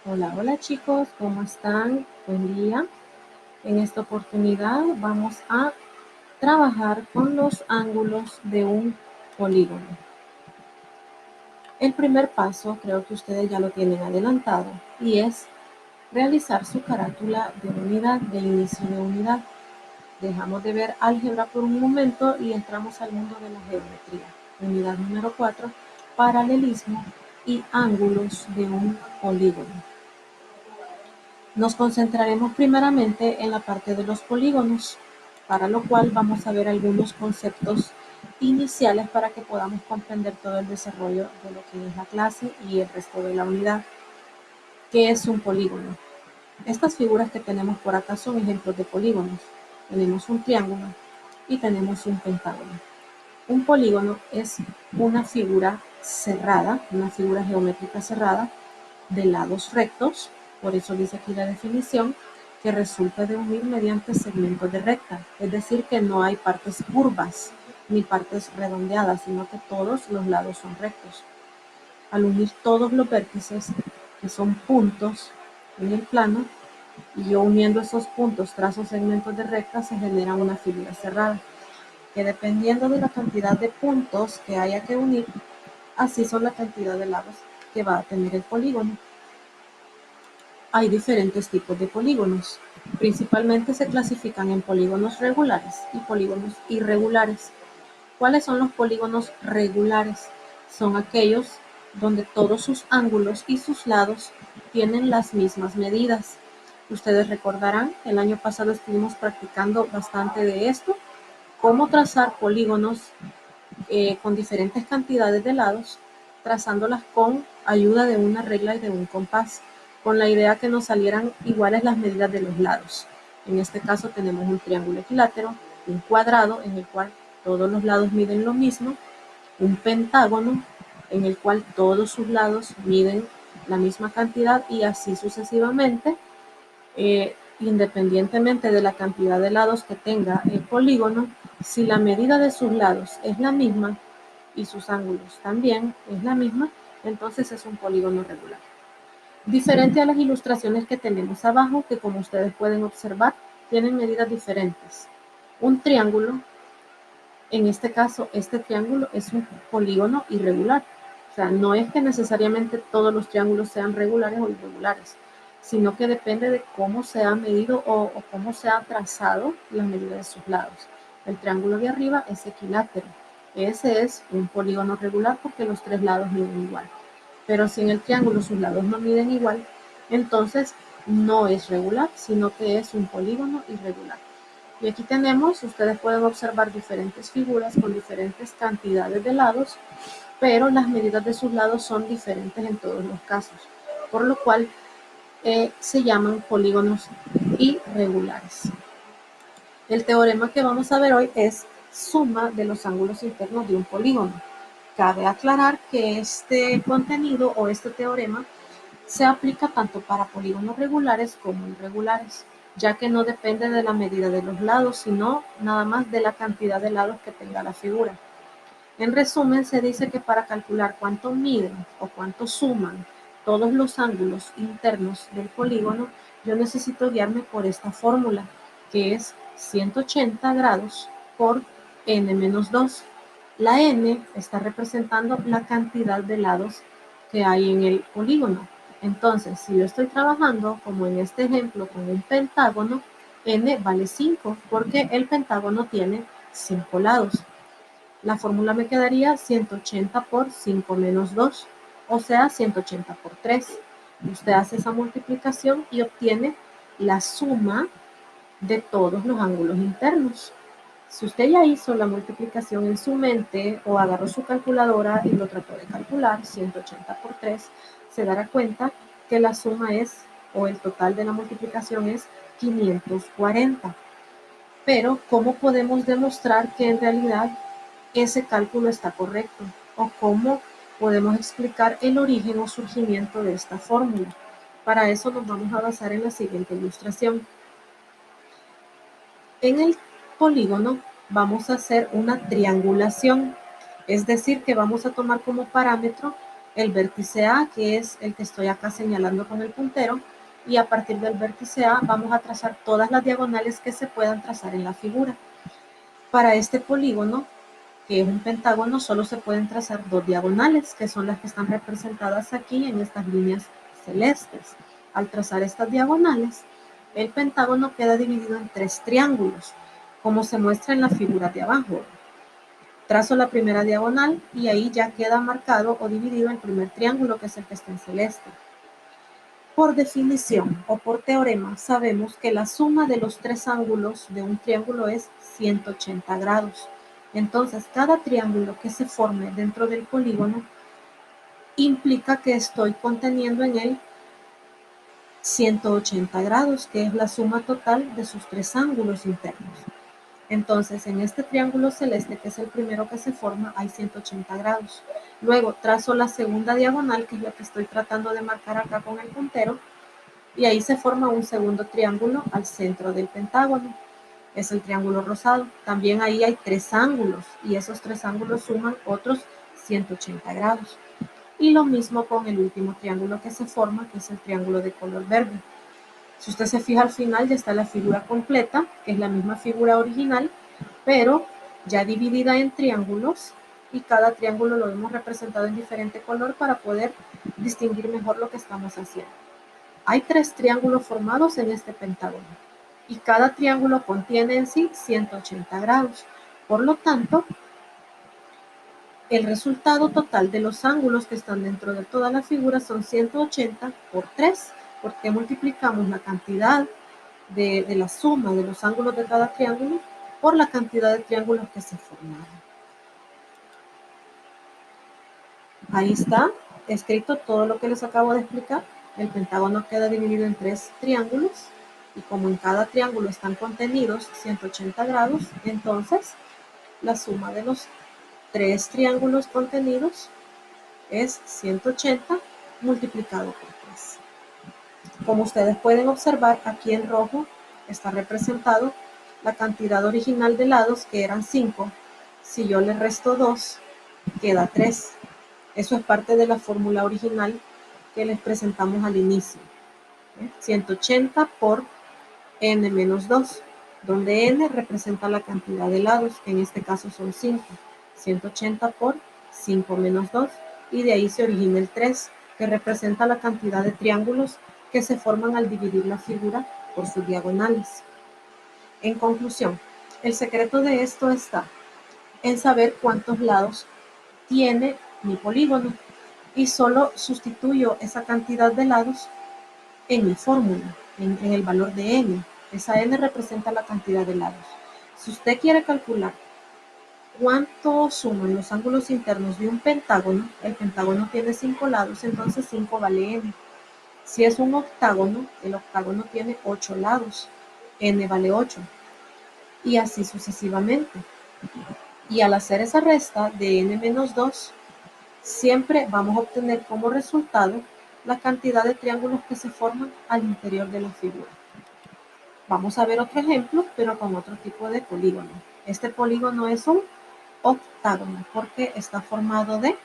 Hola, hola chicos, ¿cómo están? Buen día. En esta oportunidad vamos a trabajar con los ángulos de un polígono. El primer paso creo que ustedes ya lo tienen adelantado y es realizar su carátula de unidad, de inicio de unidad. Dejamos de ver álgebra por un momento y entramos al mundo de la geometría. Unidad número 4, paralelismo y ángulos de un polígono. Nos concentraremos primeramente en la parte de los polígonos, para lo cual vamos a ver algunos conceptos iniciales para que podamos comprender todo el desarrollo de lo que es la clase y el resto de la unidad. ¿Qué es un polígono? Estas figuras que tenemos por acá son ejemplos de polígonos. Tenemos un triángulo y tenemos un pentágono. Un polígono es una figura cerrada, una figura geométrica cerrada de lados rectos, por eso dice aquí la definición, que resulta de unir mediante segmentos de recta, es decir, que no hay partes curvas ni partes redondeadas, sino que todos los lados son rectos. Al unir todos los vértices, que son puntos en el plano, y yo uniendo esos puntos trazo segmentos de recta, se genera una figura cerrada, que dependiendo de la cantidad de puntos que haya que unir, así son la cantidad de lados que va a tener el polígono. Hay diferentes tipos de polígonos. Principalmente se clasifican en polígonos regulares y polígonos irregulares. ¿Cuáles son los polígonos regulares? Son aquellos donde todos sus ángulos y sus lados tienen las mismas medidas. Ustedes recordarán, el año pasado estuvimos practicando bastante de esto, cómo trazar polígonos con diferentes cantidades de lados, trazándolas con ayuda de una regla y de un compás, con la idea que nos salieran iguales las medidas de los lados. En este caso tenemos un triángulo equilátero, un cuadrado en el cual todos los lados miden lo mismo, un pentágono en el cual todos sus lados miden la misma cantidad y así sucesivamente, independientemente de la cantidad de lados que tenga el polígono, si la medida de sus lados es la misma y sus ángulos también es la misma, entonces es un polígono regular. Diferente a las ilustraciones que tenemos abajo, que como ustedes pueden observar, tienen medidas diferentes. Un triángulo, en este caso, este triángulo es un polígono irregular. O sea, no es que necesariamente todos los triángulos sean regulares o irregulares, sino que depende de cómo se ha medido o cómo se ha trazado la medida de sus lados. El triángulo de arriba es equilátero. Ese es un polígono regular porque los tres lados miden igual. Pero si en el triángulo sus lados no miden igual, entonces no es regular, sino que es un polígono irregular. Y aquí tenemos, ustedes pueden observar diferentes figuras con diferentes cantidades de lados, pero las medidas de sus lados son diferentes en todos los casos, por lo cual se llaman polígonos irregulares. El teorema que vamos a ver hoy es suma de los ángulos internos de un polígono. Cabe aclarar que este contenido o este teorema se aplica tanto para polígonos regulares como irregulares, ya que no depende de la medida de los lados, sino nada más de la cantidad de lados que tenga la figura. En resumen, se dice que para calcular cuánto miden o cuánto suman todos los ángulos internos del polígono, yo necesito guiarme por esta fórmula, que es 180 grados por n-2. La n está representando la cantidad de lados que hay en el polígono. Entonces, si yo estoy trabajando, como en este ejemplo, con un pentágono, n vale 5, porque el pentágono tiene 5 lados. La fórmula me quedaría 180 por 5 menos 2, o sea, 180 por 3. Usted hace esa multiplicación y obtiene la suma de todos los ángulos internos. Si usted ya hizo la multiplicación en su mente o agarró su calculadora y lo trató de calcular, 180 por 3, se dará cuenta que la suma es, o el total de la multiplicación es 540. Pero, ¿cómo podemos demostrar que en realidad ese cálculo está correcto? ¿O cómo podemos explicar el origen o surgimiento de esta fórmula? Para eso nos vamos a basar en la siguiente ilustración. En el polígono vamos a hacer una triangulación, es decir, que vamos a tomar como parámetro el vértice A, que es el que estoy acá señalando con el puntero, y a partir del vértice A vamos a trazar todas las diagonales que se puedan trazar en la figura. Para este polígono, que es un pentágono, solo se pueden trazar dos diagonales, que son las que están representadas aquí en estas líneas celestes. Al trazar estas diagonales, el pentágono queda dividido en tres triángulos, como se muestra en la figura de abajo. Trazo la primera diagonal y ahí ya queda marcado o dividido el primer triángulo, que es el que está en celeste. Por definición o por teorema, sabemos que la suma de los tres ángulos de un triángulo es 180 grados. Entonces, cada triángulo que se forme dentro del polígono implica que estoy conteniendo en él 180 grados, que es la suma total de sus tres ángulos internos. Entonces, en este triángulo celeste, que es el primero que se forma, hay 180 grados. Luego trazo la segunda diagonal, que es la que estoy tratando de marcar acá con el puntero, y ahí se forma un segundo triángulo al centro del pentágono. Es el triángulo rosado. También ahí hay tres ángulos, y esos tres ángulos suman otros 180 grados. Y lo mismo con el último triángulo que se forma, que es el triángulo de color verde. Si usted se fija al final ya está la figura completa, que es la misma figura original, pero ya dividida en triángulos, y cada triángulo lo hemos representado en diferente color para poder distinguir mejor lo que estamos haciendo. Hay tres triángulos formados en este pentágono y cada triángulo contiene en sí 180 grados. Por lo tanto, el resultado total de los ángulos que están dentro de toda la figura son 180 por 3, porque multiplicamos la cantidad de la suma de los ángulos de cada triángulo por la cantidad de triángulos que se formaron. Ahí está escrito todo lo que les acabo de explicar. El pentágono queda dividido en tres triángulos y como en cada triángulo están contenidos 180 grados, entonces la suma de los tres triángulos contenidos es 180 multiplicado por 3. Como ustedes pueden observar, aquí en rojo está representado la cantidad original de lados, que eran 5. Si yo le resto 2, queda 3. Eso es parte de la fórmula original que les presentamos al inicio. 180 por n menos 2, donde n representa la cantidad de lados, que en este caso son 5. 180 por 5 menos 2, y de ahí se origina el 3, que representa la cantidad de triángulos que se forman al dividir la figura por sus diagonales. En conclusión, el secreto de esto está en saber cuántos lados tiene mi polígono, y solo sustituyo esa cantidad de lados en mi fórmula, en el valor de n. Esa n representa la cantidad de lados. Si usted quiere calcular cuánto suman los ángulos internos de un pentágono, el pentágono tiene 5 lados, entonces 5 vale n. Si es un octágono, el octágono tiene 8 lados, n vale 8, y así sucesivamente. Y al hacer esa resta de n menos 2, siempre vamos a obtener como resultado la cantidad de triángulos que se forman al interior de la figura. Vamos a ver otro ejemplo, pero con otro tipo de polígono. Este polígono es un octágono porque está formado de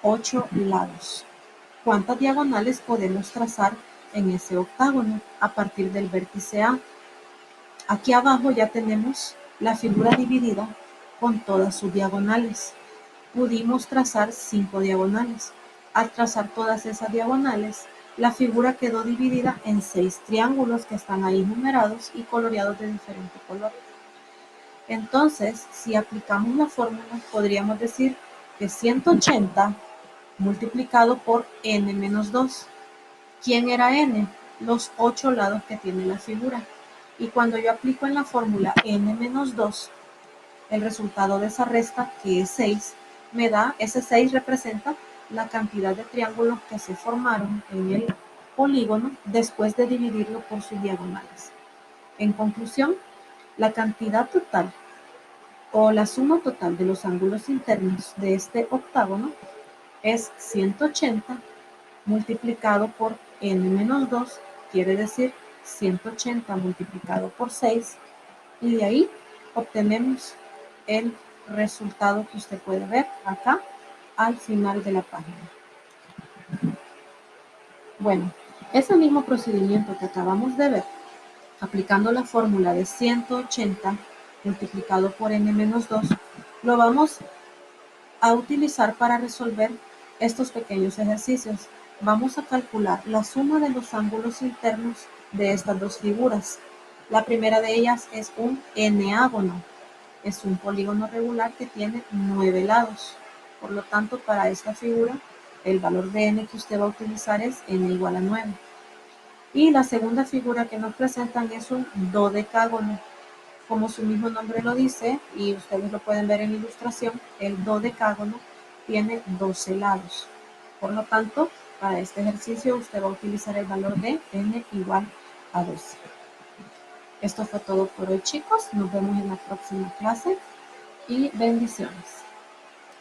8 lados. ¿Cuántas diagonales podemos trazar en ese octágono a partir del vértice A? Aquí abajo ya tenemos la figura dividida con todas sus diagonales. Pudimos trazar 5 diagonales. Al trazar todas esas diagonales, la figura quedó dividida en 6 triángulos que están ahí numerados y coloreados de diferente color. Entonces, si aplicamos la fórmula, podríamos decir que 180 multiplicado por n menos 2. ¿Quién era n? Los 8 lados que tiene la figura. Y cuando yo aplico en la fórmula n menos 2, el resultado de esa resta, que es 6, me da, ese 6 representa la cantidad de triángulos que se formaron en el polígono después de dividirlo por sus diagonales. En conclusión, la cantidad total o la suma total de los ángulos internos de este octágono es 180 multiplicado por n menos 2, quiere decir 180 multiplicado por 6, y de ahí obtenemos el resultado que usted puede ver acá al final de la página. Bueno, ese mismo procedimiento que acabamos de ver, aplicando la fórmula de 180 multiplicado por n-2, lo vamos a utilizar para resolver estos pequeños ejercicios. Vamos a calcular la suma de los ángulos internos de estas dos figuras. La primera de ellas es un n-ágono. Es un polígono regular que tiene 9 lados. Por lo tanto, para esta figura, el valor de n que usted va a utilizar es n igual a 9. Y la segunda figura que nos presentan es un dodecágono. Como su mismo nombre lo dice, y ustedes lo pueden ver en la ilustración, el dodecágono tiene 12 lados. Por lo tanto, para este ejercicio usted va a utilizar el valor de n igual a 12. Esto fue todo por hoy, chicos. Nos vemos en la próxima clase y bendiciones.